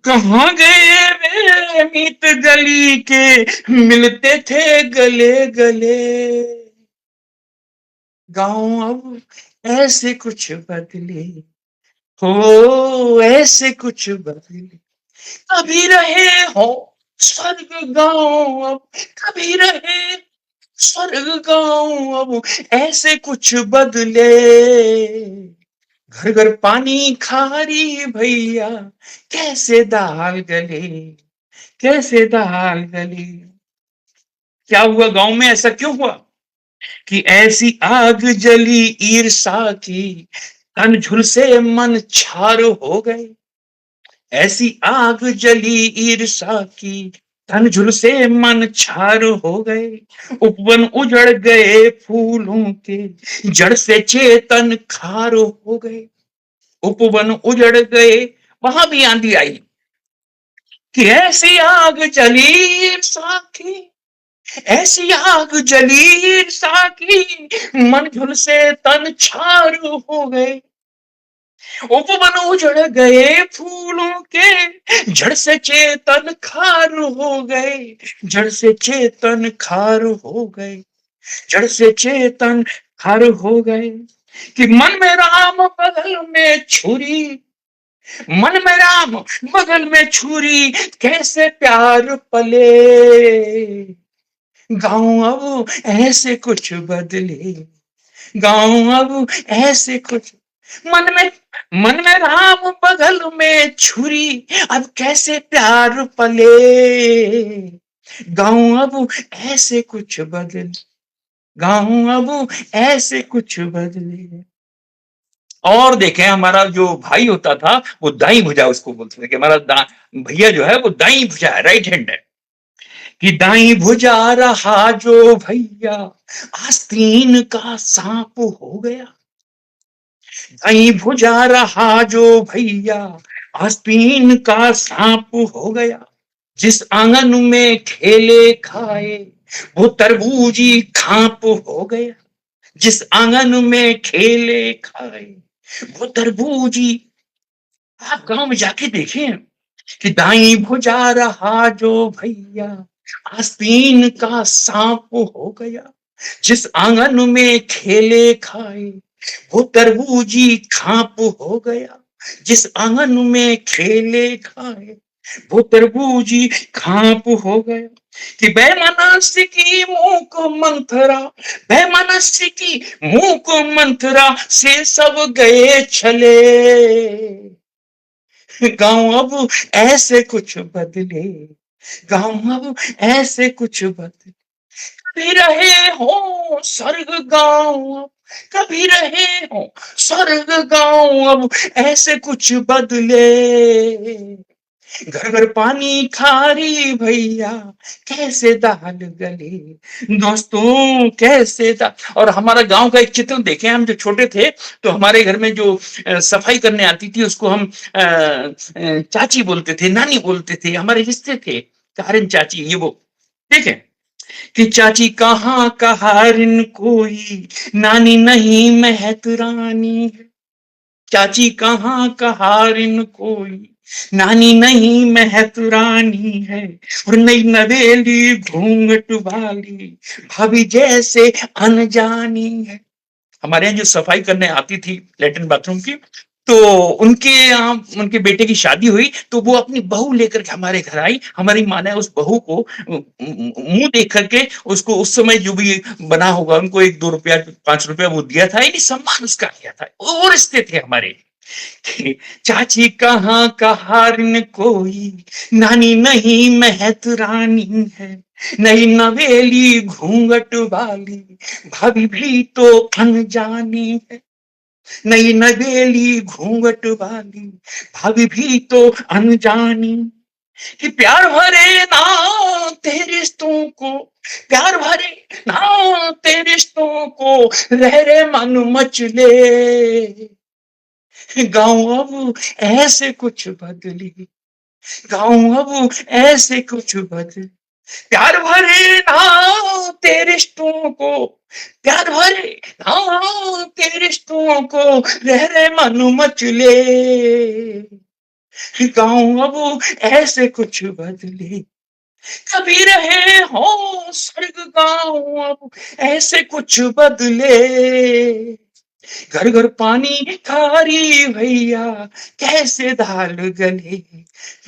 कहाँ गए बेमित गली के, मिलते थे गले गले। गाँव अब ऐसे कुछ बदले, हो ऐसे कुछ बदले। कभी रहे हो स्वर्ग गाँव अब, कभी रहे स्वर्ग गाँव अब, ऐसे कुछ बदले। घर घर पानी खारी भैया, कैसे दाल गले, कैसे दाल गले। क्या हुआ गांव में? ऐसा क्यों हुआ कि ऐसी आग जली ईर्षा की, तन झुलसे मन छार हो गए। ऐसी आग जली ईर्षा की, तन झुलसे मन छार हो गए। उपवन उजड़ गए फूलों के, जड़ से चेतन खार हो गए। उपवन उजड़ गए, वहां भी आंधी आई कि ऐसी आग जली ईर्षा की, ऐसी आग जली ईर्षा की, मन झुलसे तन छार हो गए। उपवन उजड़ गए फूलों के, जड़ से चेतन खार हो गए। जड़ से चेतन खार हो गए, जड़ से चेतन खार हो गए। कि मन में राम बगल में छुरी, मन में राम बगल में छुरी, कैसे प्यार पले। गाँव अब ऐसे कुछ बदले, गाँव अब ऐसे कुछ। मन में राम बगल में छुरी, अब कैसे प्यार पले। गाँव अब ऐसे कुछ बदले, गाँव अब ऐसे कुछ बदले। और देखें, हमारा जो भाई होता था वो दाई भुजा उसको बोलते थे, कि हमारा भैया जो है वो दाई भुजा है, राइट हैंड है। कि दाई भुजा रहा जो भैया, आस्तीन का सांप हो गया। दाई भुजा रहा जो भैया, आस्तीन का सांप हो गया। जिस आंगन में खेले खाए, वो तरबूजी खाप हो गया। जिस आंगन में खेले खाए, वो तरबूजी। आप गांव में जाके देखें कि दाई भुजा रहा जो भैया, आस्तीन का सांप हो गया। जिस आंगन में खेले खाए, वो तरबूजी खाप हो गया। जिस आंगन में खेले खाए, वो तरबूजी खाप हो गया। कि बेमनस्य की मूक मंथरा, बेमनस्य की मूक मंथरा से सब गए छले। गाँव अब ऐसे कुछ बदले, गाँव अब ऐसे कुछ बदले। कभी रहे हो स्वर्ग गाँव अब, कभी रहे हो स्वर्ग गाँव अब, ऐसे कुछ बदले। घर घर पानी खारी भैया, कैसे दाल गले। दोस्तों कैसे और हमारा गांव का एक चित्र देखें। हम जब छोटे थे तो हमारे घर में जो सफाई करने आती थी उसको हम चाची बोलते थे, नानी बोलते थे, हमारे रिश्ते थे, कारण चाची ये वो, ठीक है। कि चाची कहाँ कहारिन कोई, नानी नहीं महक रानी है। चाची कहाँ कहारिन कोई, नानी नहीं महक रानी है। और नई नवेली घूंघट वाली, भाभी जैसे अनजानी है। हमारे यहाँ जो सफाई करने आती थी लैट्रिन बाथरूम की, तो उनके यहाँ उनके बेटे की शादी हुई, तो वो अपनी बहू लेकर के हमारे घर आई। हमारी माँ ने उस बहू को मुंह देख करके उसको उस समय जो भी बना होगा उनको 1-2 रुपया 5 रुपया वो दिया था, यानी सम्मान उसका किया था। वो रिश्ते थे हमारे। चाची कहाँ कहारिन कोई, नानी नहीं महक रानी है। नई नवेली घूंघट वाली, भाभी भी तो अनजानी है। नई नवेली घूंघट वाली, भाभी भी तो अनजानी। कि प्यार भरे नाते रिश्तों को, प्यार भरे नाते रिश्तों को, रह रे मन मचले। गाँव अब ऐसे कुछ बदली, गाँव अब ऐसे कुछ बदली। प्यार भरे नाते रिश्तों को, प्यार भरे नाते रिश्तों को, रह रे मन मचले। गाँव अब ऐसे कुछ बदले, कभी रहे हो स्वर्ग गाँव अब ऐसे कुछ बदले। घर घर पानी खारी भैया, कैसे दाल गले,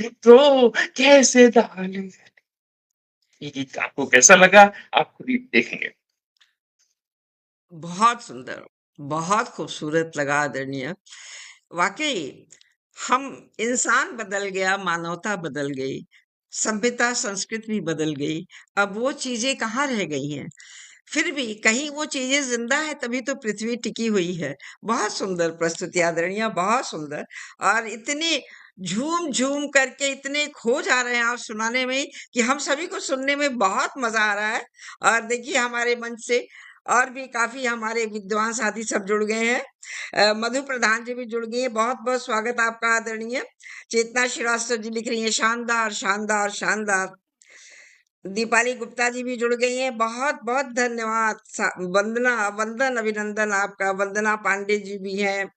मित्रों कैसे दाल गले। ये गीत आपको कैसा लगा, आप खुद ही देखेंगे। बहुत सुंदर, बहुत खूबसूरत लगा आदरणीय। वाकई हम इंसान बदल गया, मानवता बदल गई, सभ्यता संस्कृति भी बदल गई। अब वो चीजें कहाँ रह गई हैं? फिर भी कहीं वो चीजें जिंदा है, तभी तो पृथ्वी टिकी हुई है। बहुत सुंदर प्रस्तुति आदरणीय, बहुत सुंदर। और इतने झूम झूम करके इतने खो जा रहे हैं आप सुनाने में कि हम सभी को सुनने में बहुत मजा आ रहा है। और देखिए हमारे मंच से और भी काफी हमारे विद्वान साथी सब जुड़ गए हैं। मधु प्रधान जी भी जुड़ गई हैं। बहुत बहुत स्वागत आपका आदरणीय। चेतना श्रीवास्तव जी लिख रही है, शानदार शानदार शानदार। दीपाली गुप्ता जी भी जुड़ गई हैं। बहुत बहुत धन्यवाद। वंदना, वंदन, अभिनंदन आपका। वंदना पांडे जी भी हैं।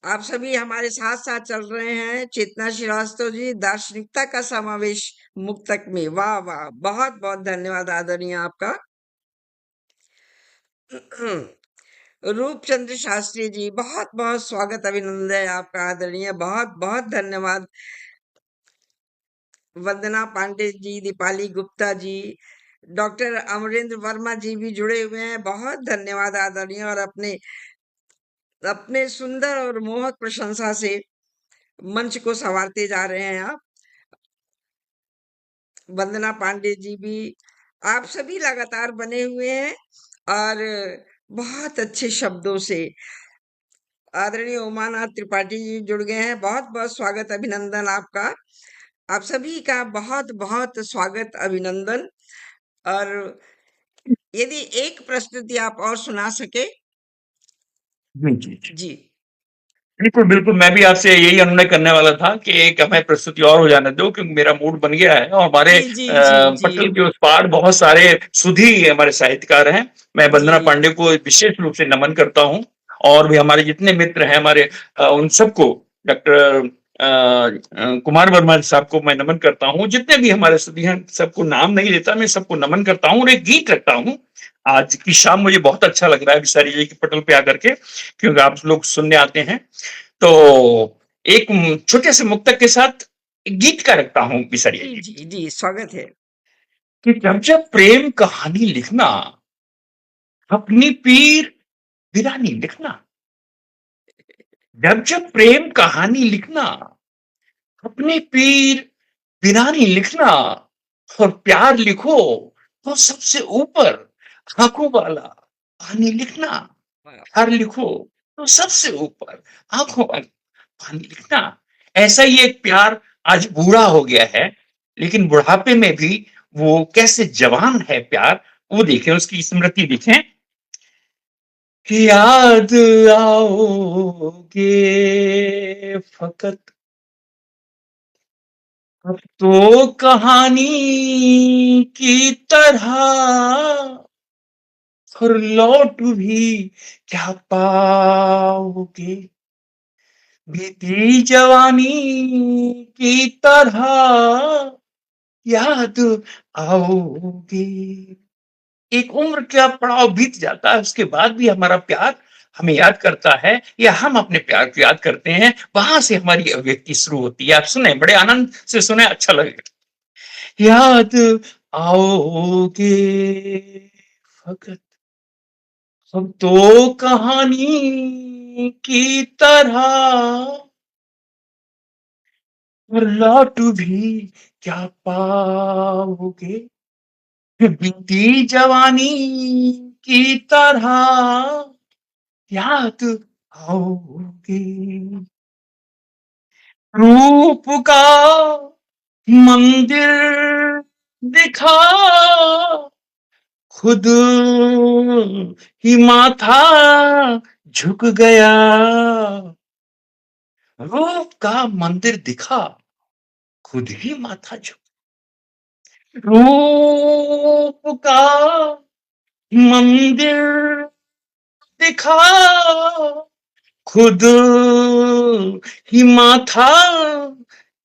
आप सभी हमारे साथ साथ चल रहे हैं। चेतना श्रीवास्तव जी, दार्शनिकता का समावेश मुक्तक में, वाह वाह, बहुत बहुत धन्यवाद आदरणीय आपका। रूपचंद्र शास्त्री जी, बहुत बहुत स्वागत, अभिनंदन है आपका आदरणीय, बहुत बहुत धन्यवाद। वंदना पांडे जी, दीपाली गुप्ता जी, डॉक्टर अमरेंद्र वर्मा जी भी जुड़े हुए हैं। बहुत धन्यवाद आदरणीय। और अपने अपने सुंदर और मोहक प्रशंसा से मंच को संवारते जा रहे हैं आप। वंदना पांडे जी भी, आप सभी लगातार बने हुए हैं और बहुत अच्छे शब्दों से। आदरणीय उमानाथ त्रिपाठी जी जुड़ गए हैं। बहुत बहुत स्वागत, अभिनंदन आपका। आप सभी का बहुत बहुत स्वागत, अभिनंदन। और यदि एक प्रस्तुति आप और सुना सके। जी जी जी, जी बिल्कुल बिल्कुल, मैं भी आपसे यही अनुनय करने वाला था कि एक हमें प्रस्तुति और हो जाने दो, क्योंकि मेरा मूड बन गया है। और हमारे जी जी जी जी पटल के उस पार बहुत सारे सुधी हमारे साहित्यकार हैं। मैं जी वंदना पांडे को विशेष रूप से नमन करता हूँ। और भी हमारे जितने मित्र हैं हमारे, उन सबको, डॉक्टर कुमार वर्मा साहब को मैं नमन करता हूँ। जितने भी हमारे सुधी हैं सबको नाम नहीं लेता, मैं सबको नमन करता हूँ और एक गीत रखता हूँ। आज की शाम मुझे बहुत अच्छा लग रहा है विसारी जी के पटल पे आकर के, क्योंकि आप लोग सुनने आते हैं। तो एक छोटे से मुक्तक के साथ एक गीत का रखता हूं बिसरिया जी जी, जी जी, स्वागत है। कि जब जब प्रेम कहानी लिखना, अपनी पीर वीरानी लिखना। जब जब प्रेम कहानी लिखना, अपनी पीर वीरानी लिखना। और प्यार लिखो तो सबसे ऊपर आंखों वाला पानी लिखना। वाह, प्यार लिखो तो सबसे ऊपर आंखों वाला पानी लिखना। ऐसा ही एक प्यार आज बूढ़ा हो गया है, लेकिन बुढ़ापे में भी वो कैसे जवान है प्यार, वो देखें, उसकी स्मृति देखें। कि याद आओगे फकत अब तो कहानी की तरह फिर लौट भी क्या पाओगे, बीती जवानी की तरह याद आओगे। एक उम्र का पड़ाव बीत जाता है, उसके बाद भी हमारा प्यार हमें याद करता है या हम अपने प्यार को याद करते हैं, वहां से हमारी अभिव्यक्ति शुरू होती है। आप सुने, बड़े आनंद से सुने, अच्छा लगेगा। याद आओगे फकत अब तो कहानी की तरह और लौट भी क्या पाओगे, बीती जवानी की तरह याद आओगे। रूप का मंदिर दिखा खुद ही माथा झुक गया। रूप का मंदिर दिखा खुद ही माथा झुक, रूप का मंदिर दिखा खुद ही माथा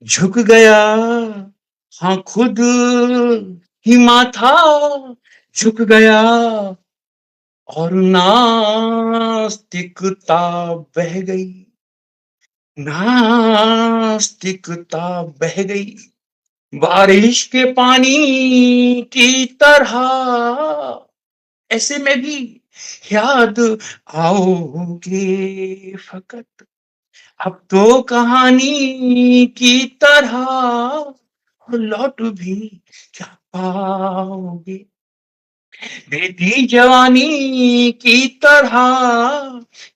झुक गया। हाँ, खुद ही माथा झुक गया और नास्तिकता बह गई, नास्तिकता बह गई बारिश के पानी की तरह। ऐसे में भी याद आओगे फकत अब तो कहानी की तरह और लौट भी क्या पाओगे, बीती जवानी की तरह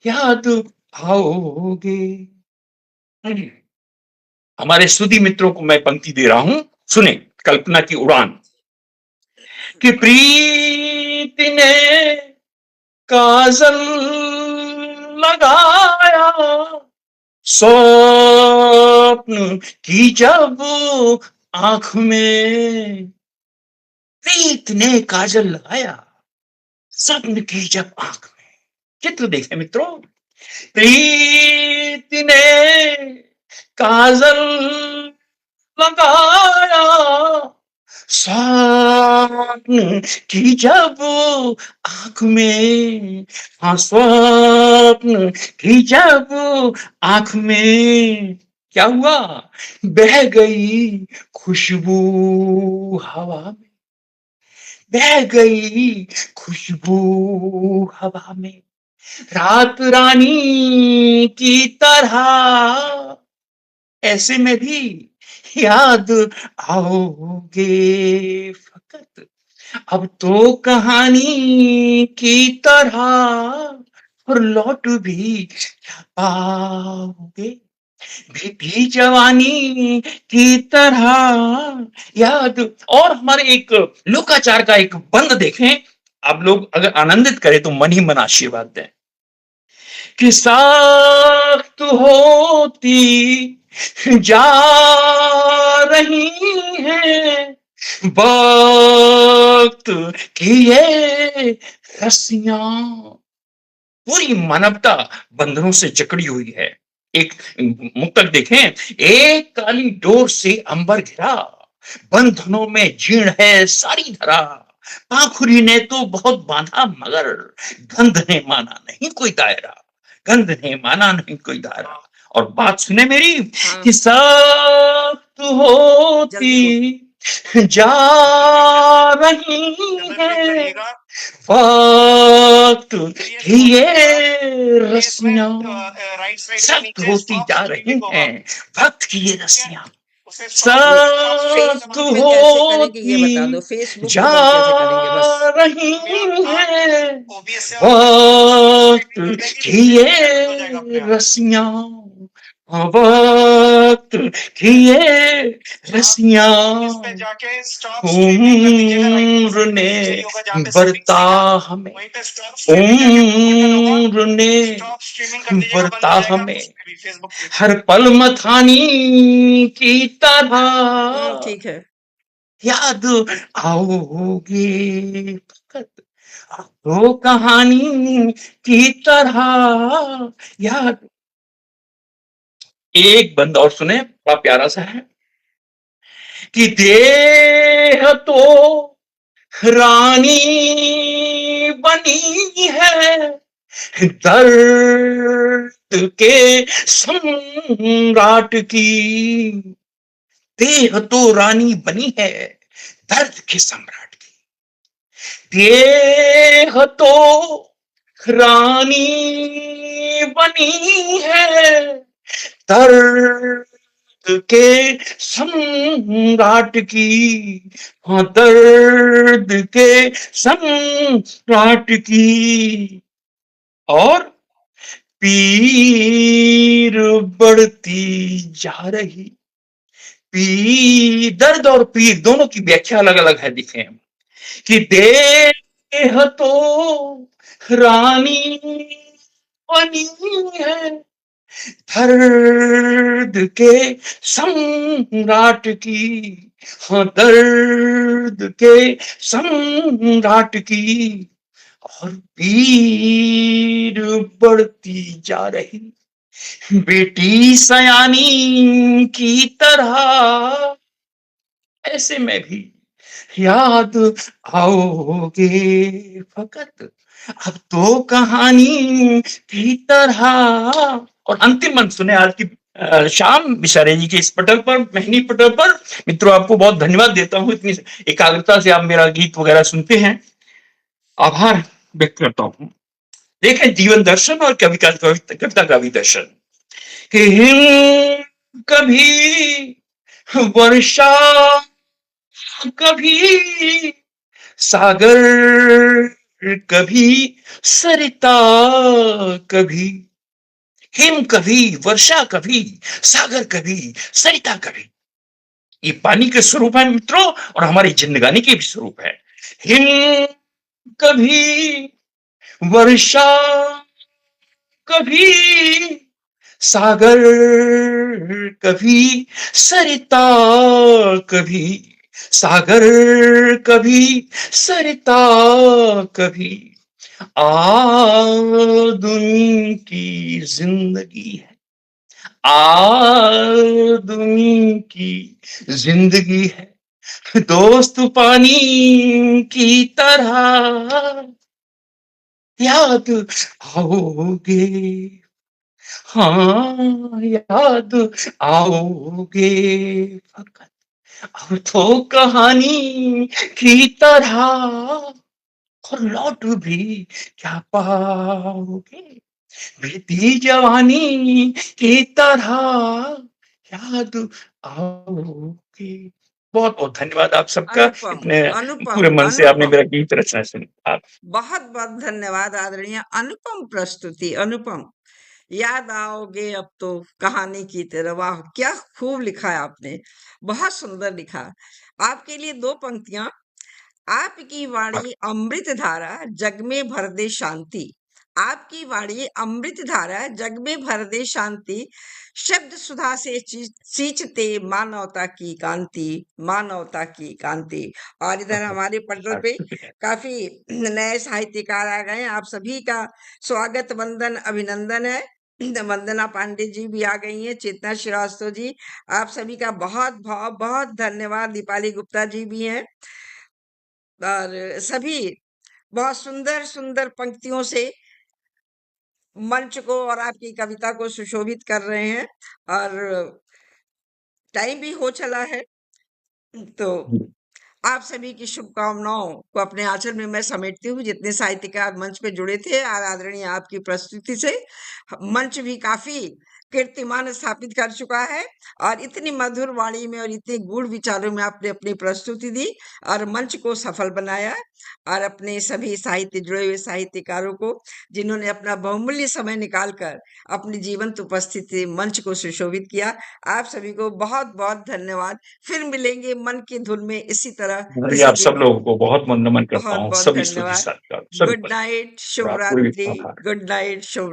याद आओगे। हमारे सुधी मित्रों को मैं पंक्ति दे रहा हूं, सुने, कल्पना की उड़ान। कि प्रीति ने काजल लगाया, स्वप्न की जब आंख में, प्रीत ने काजल लगाया स्वप्न की जब आंख में। चित्र देखें मित्रों, प्रीत ने काजल लगाया स्वप्न की जब आंख में, हाँ स्वप्न की जब आंख में क्या हुआ, बह गई खुशबू हवा में, बह गई खुशबू हवा में। रात रानी की तरह ऐसे में भी याद आओगे फकत अब तो कहानी की तरह और लौट भी क्या पाओगे, बीती जवानी की तरह याद। और हमारे एक लोकाचार का एक बंद देखें, आप लोग अगर आनंदित करें तो मन ही मन आशीर्वाद दें। कि साख्त होती जा रही है वक्त की ये रस्सियां, पूरी मानवता बंधनों से जकड़ी हुई है। एक मुक्तक देखें, एक काली डोर से अंबर घिरा, बंधनों में जीर्ण है सारी धरा, पाखुरी ने तो बहुत बांधा मगर गंध ने माना नहीं कोई दायरा, गंध ने माना नहीं कोई दायरा। और बात सुने मेरी, हाँ। कि सख्त होती जा रही है वक्त की ये रस्सियां, सख्त होती जा रही हैं वक्त की ये रस्सियां, सख्त होती जा रही हैं वक्त की ये रस्सियां, वक्त की ये रस्सियां, उम्र ने बरता हमें, उम्र ने बरता हमें हर पल मथानी की तरह ठीक है। याद आओगे फकत वो कहानी की तरह याद। एक बंद और सुने, बड़ा प्यारा सा है कि देह तो रानी बनी है, दर्द के सम्राट की। देह तो रानी बनी है, दर्द के सम्राट की। देह तो रानी बनी है, दर्द के सम्राट की। हाँ, दर्द के सम्राट की। और पीर बढ़ती जा रही। दर्द और पीर दोनों की व्याख्या अलग अलग है, दिखे कि देह तो रानी बनी है, दर्द के सम्राट की। हाँ, दर्द के सम्राट की। और पीर बढ़ती जा रही बेटी सयानी की तरह। ऐसे में भी याद आओगे फकत अब तो कहानी की तरह। और अंतिम अंत सुने आज की श्याम विचारे जी के इस पटल पर, मेहनी पटल पर। मित्रों, आपको बहुत धन्यवाद देता हूं, इतनी एकाग्रता से आप मेरा गीत वगैरह सुनते हैं, आभार व्यक्त करता हूं। देखें, जीवन दर्शन और कविता का भी दर्शन कि हिम कभी वर्षा, कभी सागर, कभी सरिता, कभी हिम, कभी वर्षा, कभी सागर, कभी सरिता, कभी। ये पानी के स्वरूप है मित्रों, और हमारी जिंदगानी के भी स्वरूप है। हिम कभी वर्षा, कभी सागर, कभी सरिता, कभी सागर, कभी सरिता, कभी आदमी की जिंदगी है, आदमी की जिंदगी है दोस्त पानी की तरह। याद आओगे, हाँ याद आओगे फकत अब तो कहानी की तरह। और लौट भी क्या पाओगे बीती जवानी की तरह। याद आओगे। बहुत बहुत धन्यवाद आप सबका, अनुपम, इतने अनुपम, पूरे मन से आपने अनुपम। मेरा गीत रचना सुनी। आप बहुत बहुत धन्यवाद आदरणीय। अनुपम प्रस्तुति, अनुपम। याद आओगे अब तो कहानी की तरह। वाह, क्या खूब लिखा है आपने, बहुत सुंदर लिखा। आपके लिए दो पंक्तियां। आपकी वाणी अमृत धारा, जग में भर दे शांति। आपकी वाणी अमृत धारा, जग में भर दे शांति। शब्द सुधा से सींचते मानवता की कांति, मानवता की कांति। और इधर हमारे पटल पे काफी नए साहित्यकार आ गए हैं। आप सभी का स्वागत, वंदन, अभिनंदन है। वंदना पांडे जी भी आ गई हैं, चेतना श्रीवास्तव जी, आप सभी का बहुत बहुत बहुत धन्यवाद। दीपाली गुप्ता जी भी हैं, और सभी बहुत सुंदर सुंदर पंक्तियों से मंच को और आपकी कविता को सुशोभित कर रहे हैं। और टाइम भी हो चला है, तो आप सभी की शुभकामनाओं को अपने आंचल में मैं समेटती हूँ। जितने साहित्यकार मंच पे जुड़े थे, आदरणीय आपकी प्रस्तुति से मंच भी काफी कीर्तिमान स्थापित कर चुका है और इतनी मधुर वाणी में और इतने गूढ़ विचारों में आपने अपनी प्रस्तुति दी और मंच को सफल बनाया और अपने सभी साहित्य जुड़े हुए साहित्यकारों को जिन्होंने अपना बहुमूल्य समय निकालकर अपनी जीवंत उपस्थिति मंच को सुशोभित किया, आप सभी को बहुत-बहुत धन्यवाद। फिर मिलेंगे मन की धुन में इसी तरह मैं भी किसी आप सब दिन। लोगों को बहुत नमन करता हूँ, बहुत-बहुत सभी श्रोता धन्यवाद। साथियों, सभी गुड पर नाइट, और शुभ आपको भी रात्रि। आभार। गुड नाइट, शुभ